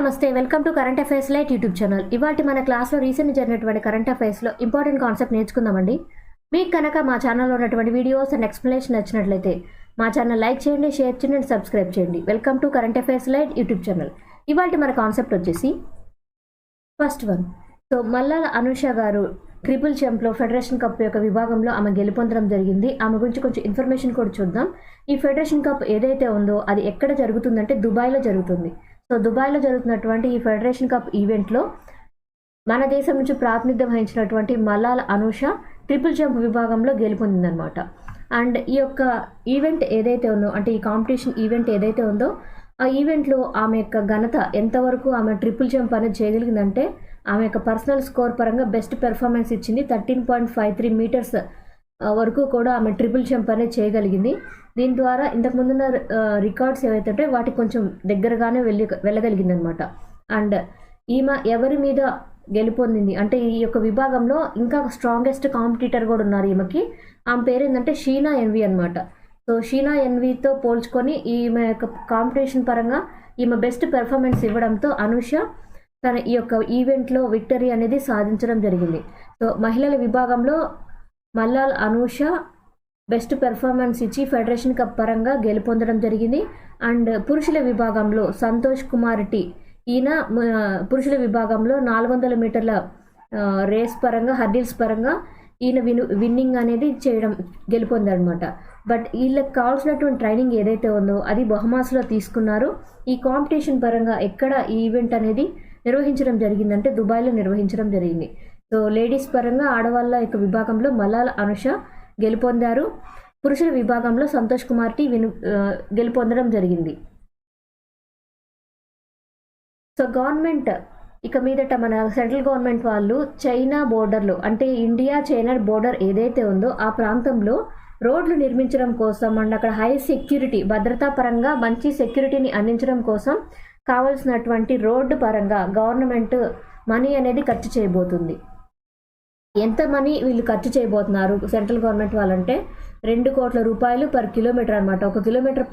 నమస్తే welcome to current affairs light YouTube channel. ఇవాళ మన క్లాస్లో రీసెంట్ జరిగినటువంటి కరెంట్ అఫైర్స్లో ఇంపార్టెంట్ కాన్సెప్ట్ నేర్చుకుందామండి. మీకు కనుక మా ఛానల్లో ఉన్నటువంటి వీడియోస్ అండ్ ఎక్స్ప్లెనేషన్ నచ్చినట్లయితే మా ఛానల్ లైక్ చేయండి, షేర్ చేయండి అండ్ సబ్స్క్రైబ్ చేయండి. Welcome to current affairs light YouTube channel. ఇవాళ మన కాన్సెప్ట్ వచ్చేసి first one. So Mallala Anusha గారు ట్రిపుల్ జంప్లో ఫెడరేషన్ కప్ యొక్క విభాగంలో ఆమె గెలుపొందడం జరిగింది. ఆమె గురించి కొంచెం ఇన్ఫర్మేషన్ కూడా చూద్దాం. ఈ ఫెడరేషన్ కప్ ఏదైతే ఉందో అది ఎక్కడ జరుగుతుందంటే దుబాయ్లో జరుగుతుంది. సో దుబాయ్లో జరుగుతున్నటువంటి ఈ ఫెడరేషన్ కప్ ఈవెంట్లో మన దేశం నుంచి ప్రాతినిధ్యం వహించినటువంటి మల్లాల అనూష ట్రిపుల్ జంప్ విభాగంలో గెలుపొందిందనమాట. అండ్ ఈ యొక్క ఈవెంట్ ఏదైతే ఉందో, అంటే ఈ కాంపిటీషన్ ఈవెంట్ ఏదైతే ఉందో ఆ ఈవెంట్లో ఆమె యొక్క ఘనత ఎంతవరకు ఆమె ట్రిపుల్ జంప్ అనేది చేయగలిగిందంటే ఆమె యొక్క పర్సనల్ స్కోర్ పరంగా బెస్ట్ పెర్ఫార్మెన్స్ ఇచ్చింది. 13.53 మీటర్స్ వరకు కూడా ఆమె ట్రిపుల్ జంప్ అనేది చేయగలిగింది. దీని ద్వారా ఇంతకుముందున్న రికార్డ్స్ ఏవైతే ఉంటాయో వాటికి కొంచెం దగ్గరగానే వెళ్ళగలిగింది అనమాట. అండ్ ఈమె ఎవరి మీద గెలుపొందింది అంటే ఈ యొక్క విభాగంలో ఇంకా స్ట్రాంగెస్ట్ కాంపిటీటర్ కూడా ఉన్నారు ఈమెకి. ఆమె పేరు ఏంటంటే షీనా ఎన్వి అనమాట. సో షీనా ఎన్వితో పోల్చుకొని ఈమె యొక్క కాంపిటీషన్ పరంగా ఈమె బెస్ట్ పెర్ఫార్మెన్స్ ఇవ్వడంతో అనూష తన ఈ యొక్క ఈవెంట్లో విక్టరీ అనేది సాధించడం జరిగింది. సో మహిళల విభాగంలో మల్లాల అనూష బెస్ట్ పెర్ఫార్మెన్స్ ఇచ్చి ఫెడరేషన్ కప్ పరంగా గెలుపొందడం జరిగింది. అండ్ పురుషుల విభాగంలో సంతోష్ కుమార్ టీ ఈయన పురుషుల విభాగంలో 400 మీటర్ల రేస్ పరంగా హర్డిల్స్ పరంగా ఈయన విన్నింగ్ అనేది చేయడం గెలుపొందనమాట. బట్ వీళ్ళకి కావాల్సినటువంటి ట్రైనింగ్ ఏదైతే ఉందో అది బహమాస్లో తీసుకున్నారు. ఈ కాంపిటీషన్ పరంగా ఎక్కడ ఈ ఈవెంట్ అనేది నిర్వహించడం జరిగిందంటే దుబాయ్లో నిర్వహించడం జరిగింది. సో లేడీస్ పరంగా ఆడవాళ్ళ యొక్క విభాగంలో మల్లాల అనూష గెలుపొందారు. పురుషుల విభాగంలో సంతోష్ కుమార్ టీ గెలుపొందడం జరిగింది. సో గవర్నమెంట్ ఇక మీదట మన సెంట్రల్ గవర్నమెంట్ వాళ్ళు చైనా బోర్డర్లో అంటే ఇండియా చైనా బోర్డర్ ఏదైతే ఉందో ఆ ప్రాంతంలో రోడ్లు నిర్మించడం కోసం అండ్ అక్కడ హై సెక్యూరిటీ భద్రతా పరంగా మంచి సెక్యూరిటీని అందించడం కోసం కావాల్సినటువంటి రోడ్డు పరంగా గవర్నమెంట్ మనీ అనేది ఖర్చు చేయబోతుంది. ఎంత మనీ వీళ్ళు ఖర్చు చేయబోతున్నారు సెంట్రల్ గవర్నమెంట్ వాళ్ళంటే 2 కోట్ల రూపాయలు పర్ కిలోమీటర్ అనమాట. 1 కిలోమీటర్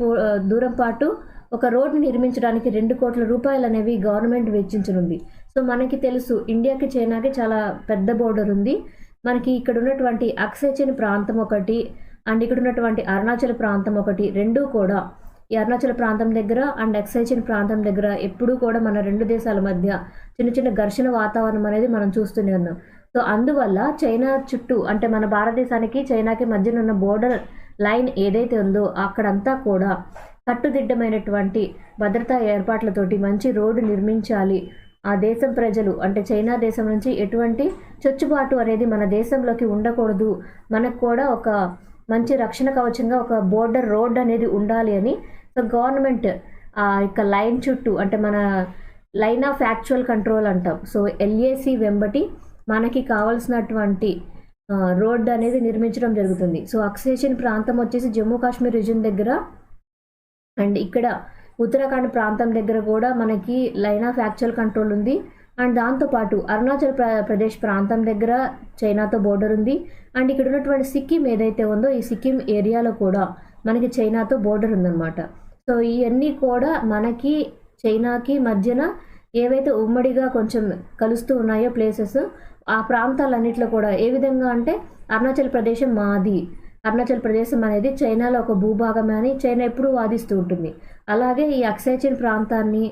దూరం పాటు ఒక రోడ్డు నిర్మించడానికి 2 కోట్ల రూపాయలు అనేవి గవర్నమెంట్ వెచ్చించనుంది. సో మనకి తెలుసు ఇండియాకి చైనాకి చాలా పెద్ద బోర్డర్ ఉంది. మనకి ఇక్కడ ఉన్నటువంటి అక్సైచిన్ ప్రాంతం ఒకటి అండ్ ఇక్కడ ఉన్నటువంటి అరుణాచల్ ప్రాంతం ఒకటి, రెండూ కూడా ఈ అరుణాచల్ ప్రాంతం దగ్గర అండ్ అక్సైచిన్ ప్రాంతం దగ్గర ఎప్పుడూ కూడా మన 2 దేశాల మధ్య చిన్న చిన్న ఘర్షణ వాతావరణం అనేది మనం చూస్తూనే ఉన్నాం. సో అందువల్ల చైనా చుట్టూ అంటే మన భారతదేశానికి చైనాకి మధ్యన ఉన్న బోర్డర్ లైన్ ఏదైతే ఉందో అక్కడంతా కూడా కట్టుదిట్టమైనటువంటి భద్రతా ఏర్పాట్లతోటి మంచి రోడ్డు నిర్మించాలి. ఆ దేశం ప్రజలు అంటే చైనా దేశం నుంచి ఎటువంటి చొచ్చుబాటు అనేది మన దేశంలోకి ఉండకూడదు, మనకు కూడా ఒక మంచి రక్షణ కవచంగా ఒక బోర్డర్ రోడ్ అనేది ఉండాలి అని సో గవర్నమెంట్ ఆ యొక్క లైన్ చుట్టూ అంటే మన లైన్ ఆఫ్ యాక్చువల్ కంట్రోల్ అంటాం. సో LAC వెంబటి మనకి కావాల్సినటువంటి రోడ్ అనేది నిర్మించడం జరుగుతుంది. సో అక్సైచిన్ ప్రాంతం వచ్చేసి జమ్మూ కాశ్మీర్ రీజన్ దగ్గర అండ్ ఇక్కడ ఉత్తరాఖండ్ ప్రాంతం దగ్గర కూడా మనకి లైన్ ఆఫ్ యాక్చువల్ కంట్రోల్ ఉంది. అండ్ దాంతోపాటు అరుణాచల్ ప్రదేశ్ ప్రాంతం దగ్గర చైనాతో బోర్డర్ ఉంది. అండ్ ఇక్కడ ఉన్నటువంటి సిక్కిం ఏదైతే ఉందో ఈ సిక్కిం ఏరియాలో కూడా మనకి చైనాతో బోర్డర్ ఉందన్నమాట. సో ఇవన్నీ కూడా మనకి చైనాకి మధ్యన ఏవైతే ఉమ్మడిగా కొంచెం కలుస్తూ ఉన్నాయో ప్లేసెస్ ఆ ప్రాంతాలన్నింటిలో కూడా ఏ విధంగా అంటే అరుణాచల్ ప్రదేశం మాది, అరుణాచల్ ప్రదేశం అనేది చైనాలో ఒక భూభాగమే అని చైనా ఎప్పుడూ వాదిస్తూ ఉంటుంది. అలాగే ఈ అక్సైచిన్ ప్రాంతాన్ని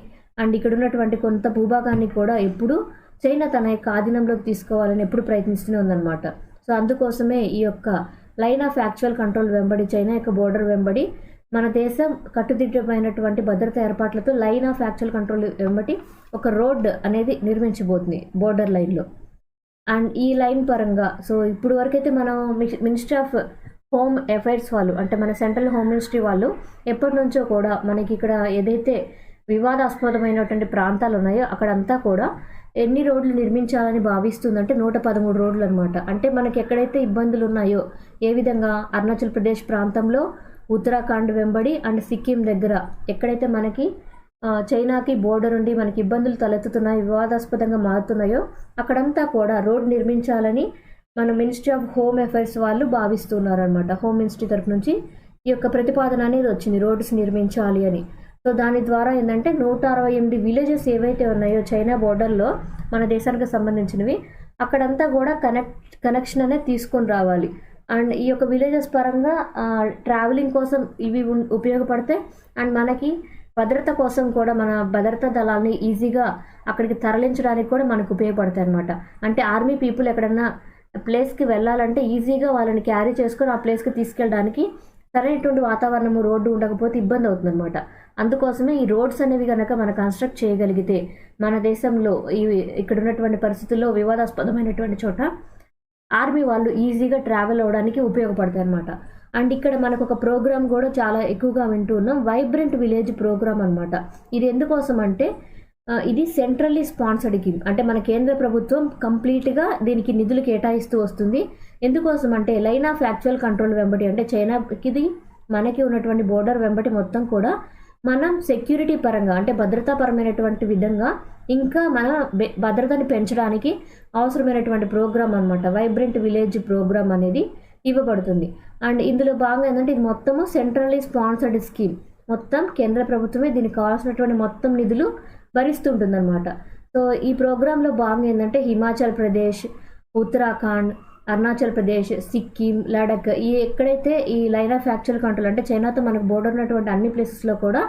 అండ్ ఇక్కడ ఉన్నటువంటి కొంత భూభాగాన్ని కూడా ఎప్పుడు చైనా తన యొక్క ఆధీనంలోకి తీసుకోవాలని ఎప్పుడు ప్రయత్నిస్తూనే ఉందన్నమాట. సో అందుకోసమే ఈ యొక్క లైన్ ఆఫ్ యాక్చువల్ కంట్రోల్ వెంబడి చైనా యొక్క బోర్డర్ వెంబడి మన దేశం కట్టుదిట్టమైనటువంటి భద్రతా ఏర్పాట్లతో లైన్ ఆఫ్ యాక్చువల్ కంట్రోల్ వెంబడి ఒక రోడ్ అనేది నిర్మించబోతుంది బోర్డర్ లైన్లో. అండ్ ఈ లైన్ పరంగా సో ఇప్పుడు వరకైతే మనం మినిస్ట్రీ ఆఫ్ హోమ్ అఫైర్స్ వాళ్ళు అంటే మన సెంట్రల్ హోమ్ మినిస్ట్రీ వాళ్ళు ఎప్పటి నుంచో కూడా మనకి ఇక్కడ ఏదైతే వివాదాస్పదమైనటువంటి ప్రాంతాలు ఉన్నాయో అక్కడంతా కూడా ఎన్ని రోడ్లు నిర్మించాలని భావిస్తుందంటే 113 రోడ్లు అనమాట. అంటే మనకి ఎక్కడైతే ఇబ్బందులు ఉన్నాయో ఏ విధంగా అరుణాచల్ ప్రదేశ్ ప్రాంతంలో ఉత్తరాఖండ్ వెంబడి అండ్ సిక్కిం దగ్గర ఎక్కడైతే మనకి చైనాకి బోర్డర్ ఉండి మనకి ఇబ్బందులు తలెత్తుతున్నాయో వివాదాస్పదంగా మారుతున్నాయో అక్కడంతా కూడా రోడ్ నిర్మించాలని మన మినిస్ట్రీ ఆఫ్ హోమ్ అఫైర్స్ వాళ్ళు భావిస్తున్నారు అనమాట. హోమ్ మినిస్ట్రీ తరఫు నుంచి ఈ యొక్క ప్రతిపాదన అనేది వచ్చింది రోడ్స్ నిర్మించాలి అని. సో దాని ద్వారా ఏంటంటే 168 విలేజెస్ ఏవైతే ఉన్నాయో చైనా బోర్డర్లో మన దేశానికి సంబంధించినవి, అక్కడంతా కూడా కనెక్షన్ అనేది తీసుకొని రావాలి. అండ్ ఈ యొక్క విలేజెస్ పరంగా ట్రావెలింగ్ కోసం ఇవి ఉపయోగపడతాయి. అండ్ మనకి భద్రత కోసం కూడా మన భద్రతా దళాలని ఈజీగా అక్కడికి తరలించడానికి కూడా మనకు ఉపయోగపడతాయి అనమాట. అంటే ఆర్మీ పీపుల్ ఎక్కడన్నా ప్లేస్కి వెళ్ళాలంటే ఈజీగా వాళ్ళని క్యారీ చేసుకొని ఆ ప్లేస్కి తీసుకెళ్ళడానికి సరైనటువంటి వాతావరణము, రోడ్డు ఉండకపోతే ఇబ్బంది అవుతుంది అనమాట. అందుకోసమే ఈ రోడ్స్ అనేవి కనుక మనం కన్స్ట్రక్ట్ చేయగలిగితే మన దేశంలో ఇక్కడ ఉన్నటువంటి పరిస్థితుల్లో వివాదాస్పదమైనటువంటి చోట ఆర్మీ వాళ్ళు ఈజీగా ట్రావెల్ అవ్వడానికి ఉపయోగపడతాయి అనమాట. అండ్ ఇక్కడ మనకు ఒక ప్రోగ్రామ్ కూడా చాలా ఎక్కువగా వింటూ ఉన్నాం, వైబ్రెంట్ విలేజ్ ప్రోగ్రామ్ అనమాట. ఇది ఎందుకోసం అంటే ఇది సెంట్రల్లీ స్పాన్సర్డ్ స్కీమ్. అంటే మన కేంద్ర ప్రభుత్వం కంప్లీట్గా దీనికి నిధులు కేటాయిస్తూ వస్తుంది. ఎందుకోసం అంటే లైన్ ఆఫ్ యాక్చువల్ కంట్రోల్ వెంబడి, అంటే చైనాకి మనకి ఉన్నటువంటి బోర్డర్ వెంబడి మొత్తం కూడా మనం సెక్యూరిటీ పరంగా అంటే భద్రతాపరమైనటువంటి విధంగా ఇంకా మన భద్రతని పెంచడానికి అవసరమైనటువంటి ప్రోగ్రామ్ అనమాట. వైబ్రెంట్ విలేజ్ ప్రోగ్రామ్ అనేది ఇవ్వబడుతుంది. అండ్ ఇందులో భాగంగా ఏంటంటే ఇది మొత్తము సెంట్రల్లీ స్పాన్సర్డ్ స్కీమ్. మొత్తం కేంద్ర ప్రభుత్వమే దీనికి కావాల్సినటువంటి మొత్తం నిధులు భరిస్తుంటుంది అనమాట. సో ఈ ప్రోగ్రాంలో భాగంగా ఏంటంటే హిమాచల్ ప్రదేశ్, ఉత్తరాఖండ్, అరుణాచల్ ప్రదేశ్, సిక్కిం, లడఖ్ ఎక్కడైతే ఈ లైన్ ఆఫ్ యాక్చువల్ కంట్రోల్ అంటే చైనాతో మనకు బోర్డర్ ఉన్నటువంటి అన్ని ప్లేసెస్లో కూడా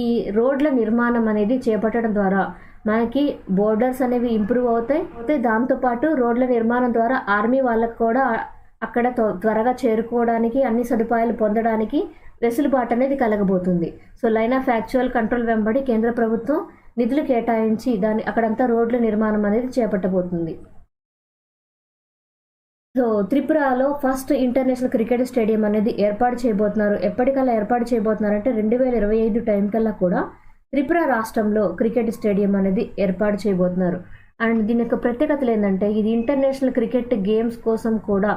ఈ రోడ్ల నిర్మాణం అనేది చేపట్టడం ద్వారా మనకి బోర్డర్స్ అనేవి ఇంప్రూవ్ అవుతాయి. దాంతోపాటు రోడ్ల నిర్మాణం ద్వారా ఆర్మీ వాళ్ళకు కూడా అక్కడ త్వరగా చేరుకోవడానికి, అన్ని సదుపాయాలు పొందడానికి వెసులుబాటు అనేది కలగబోతుంది. So line of actual control వెంబడి కేంద్ర ప్రభుత్వం నిధులు కేటాయించి అక్కడంతా రోడ్ల నిర్మాణం అనేది చేపట్టబోతుంది. సో త్రిపురలో ఫస్ట్ ఇంటర్నేషనల్ క్రికెట్ స్టేడియం అనేది ఏర్పాటు చేయబోతున్నారు. ఎప్పటికల్లా ఏర్పాటు చేయబోతున్నారంటే 2025 టైం కల్లా కూడా త్రిపుర రాష్ట్రంలో క్రికెట్ స్టేడియం అనేది ఏర్పాటు చేయబోతున్నారు. అండ్ దీని యొక్క ప్రత్యేకతలు ఏంటంటే ఇది ఇంటర్నేషనల్ క్రికెట్ గేమ్స్ కోసం కూడా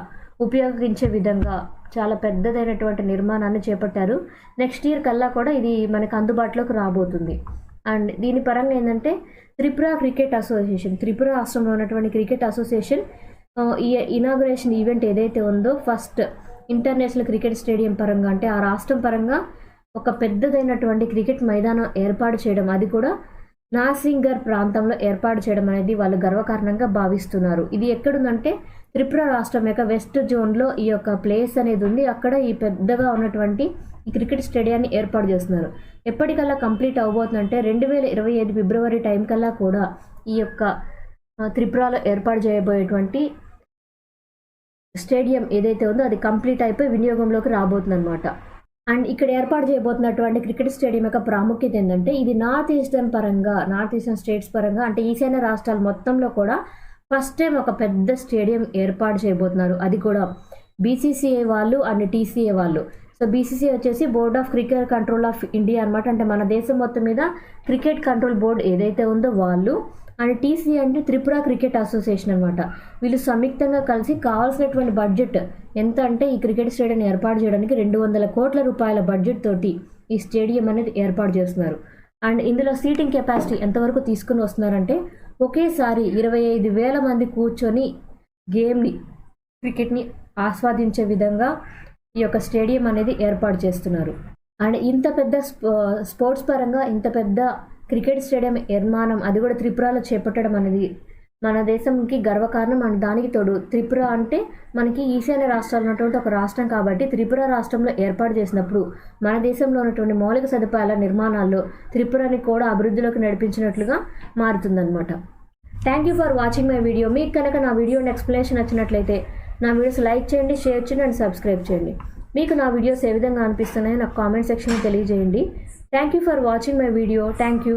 ఉపయోగించే విధంగా చాలా పెద్దదైనటువంటి నిర్మాణాన్ని చేపట్టారు. నెక్స్ట్ ఇయర్ కల్లా కూడా ఇది మనకు అందుబాటులోకి రాబోతుంది. అండ్ దీని పరంగా ఏంటంటే త్రిపుర క్రికెట్ అసోసియేషన్, త్రిపుర రాష్ట్రంలో ఉన్నటువంటి క్రికెట్ అసోసియేషన్ ఈ ఇనాగ్రేషన్ ఈవెంట్ ఏదైతే ఉందో ఫస్ట్ ఇంటర్నేషనల్ క్రికెట్ స్టేడియం పరంగా అంటే ఆ రాష్ట్రం పరంగా ఒక పెద్దదైనటువంటి క్రికెట్ మైదానం ఏర్పాటు చేయడం, అది కూడా నాసింగర్ ప్రాంతంలో ఏర్పాటు చేయడం అనేది వాళ్ళు గర్వకారణంగా భావిస్తున్నారు. ఇది ఎక్కడుందంటే త్రిపుర రాష్ట్రం యొక్క వెస్ట్ జోన్లో ఈ యొక్క ప్లేస్ అనేది ఉంది. అక్కడ ఈ పెద్దగా ఉన్నటువంటి ఈ క్రికెట్ స్టేడియాన్ని ఏర్పాటు చేస్తున్నారు. ఎప్పటికల్లా కంప్లీట్ అవబోతుందంటే 2025 ఫిబ్రవరి టైం కల్లా కూడా ఈ యొక్క త్రిపురలో ఏర్పాటు చేయబోయేటువంటి స్టేడియం ఏదైతే ఉందో అది కంప్లీట్ అయిపోయి వినియోగంలోకి రాబోతుంది అనమాట. అండ్ ఇక్కడ ఏర్పాటు చేయబోతున్నటువంటి క్రికెట్ స్టేడియం యొక్క ప్రాముఖ్యత ఏంటంటే ఇది నార్త్ ఈస్టర్న్ స్టేట్స్ పరంగా అంటే ఈశాన్య రాష్ట్రాల మొత్తంలో కూడా ఫస్ట్ టైం ఒక పెద్ద స్టేడియం ఏర్పాటు చేయబోతున్నారు. అది కూడా బీసీసీఐ వాళ్ళు అండ్ టీసీఏ వాళ్ళు. సో బీసీసీఐ వచ్చేసి board of cricket control of India అనమాట. అంటే మన దేశం మొత్తం మీద క్రికెట్ కంట్రోల్ బోర్డు ఏదైతే ఉందో వాళ్ళు, అండ్ టీసీఏ అంటే త్రిపుర క్రికెట్ అసోసియేషన్ అనమాట. వీళ్ళు సంయుక్తంగా కలిసి కావాల్సినటువంటి బడ్జెట్ ఎంత అంటే ఈ క్రికెట్ స్టేడియం ఏర్పాటు చేయడానికి 200 కోట్ల రూపాయల బడ్జెట్ తోటి ఈ స్టేడియం అనేది ఏర్పాటు చేస్తున్నారు. అండ్ ఇందులో సీటింగ్ కెపాసిటీ ఎంతవరకు తీసుకుని వస్తున్నారంటే ఒకేసారి 25,000 మంది కూర్చొని క్రికెట్ని ఆస్వాదించే విధంగా ఈ యొక్క స్టేడియం అనేది ఏర్పాటు చేస్తున్నారు. అండ్ ఇంత పెద్ద స్పోర్ట్స్ పరంగా ఇంత పెద్ద క్రికెట్ స్టేడియం నిర్మాణం అది కూడా త్రిపురలో చేపట్టడం అనేది మన దేశంకి గర్వకారణం. అండ్ దానికి తోడు త్రిపుర అంటే మనకి ఈశాన్య రాష్ట్రాలు ఉన్నటువంటి ఒక రాష్ట్రం కాబట్టి త్రిపుర రాష్ట్రంలో ఏర్పాటు చేసినప్పుడు మన దేశంలో ఉన్నటువంటి మౌలిక సదుపాయాల నిర్మాణాల్లో త్రిపురని కూడా అభివృద్ధిలోకి నడిపించినట్లుగా మారుతుందన్నమాట. Thank you for watching my video. మీకు కనుక నా వీడియోని ఎక్స్ప్లెనేషన్ నచ్చినట్లయితే నా వీడియోస్ లైక్ చేయండి, షేర్ చేయండి అండ్ సబ్స్క్రైబ్ చేయండి. మీకు నా వీడియోస్ ఏ విధంగా అనిపిస్తున్నాయో నాకు కామెంట్ సెక్షన్లో తెలియజేయండి. Thank you for watching my video. Thank you.